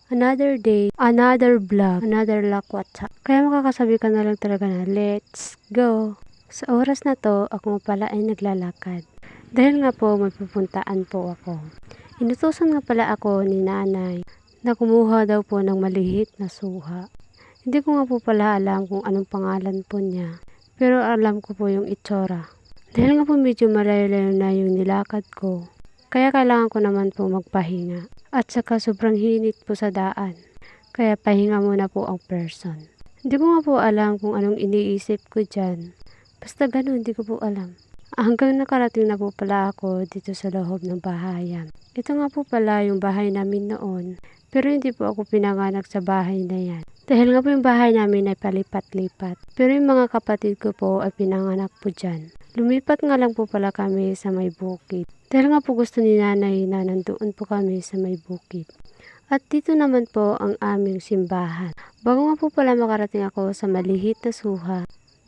Another day, another vlog, another lakwatsa. Kaya makakasabi ka na lang talaga na, let's go! Sa oras na to, ako pala ay naglalakad. Dahil nga po may pupuntaan po ako. Inutusan nga pala ako ni nanay na kumuha daw po ng malihit na suha. Hindi ko nga po pala alam kung anong pangalan po niya. Pero alam ko po yung itsura. Dahil nga po medyo malayo-layo na yung nilakad ko. Kaya kailangan ko naman po magpahinga. At saka sobrang hinit po sa daan. Kaya pahinga muna po ang person. Hindi ko nga po alam kung anong iniisip ko dyan. Basta ganun, hindi ko po alam. Hanggang nakarating na po pala ako dito sa loob ng bahayan. Ito nga po pala yung bahay namin noon. Pero hindi po ako pinanganak sa bahay na yan. Dahil nga po yung bahay namin ay palipat-lipat. Pero yung mga kapatid ko po ay pinanganak po dyan. Lumipat nga lang po pala kami sa may bukid. Dahil nga po gusto ni nanay na nandoon po kami sa may bukid. At dito naman po ang aming simbahan. Bago nga po pala makarating ako sa malihit na suha,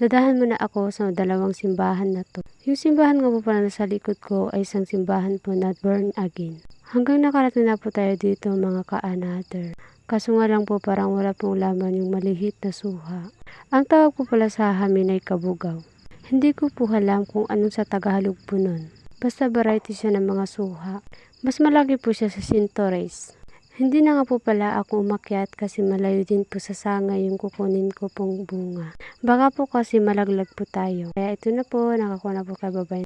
dadahan muna ako sa dalawang simbahan na to. Yung simbahan nga po pala na sa likod ko ay isang simbahan po na born again. Hanggang nakarating na po tayo dito mga ka-another. Kaso nga lang po parang wala pong laman yung malihit na suha. Ang tawag po pala sa amin ay kabugaw. Hindi ko po alam kung anong sa Tagalog po nun. Basta variety siya ng mga suha. Mas malaki po siya sa Sintores. Hindi na nga po pala ako umakyat kasi malayo din po sa sangay yung kukunin ko pong bunga. Baka po kasi malaglag po tayo. Kaya ito na po, nakakuha na po kay babay.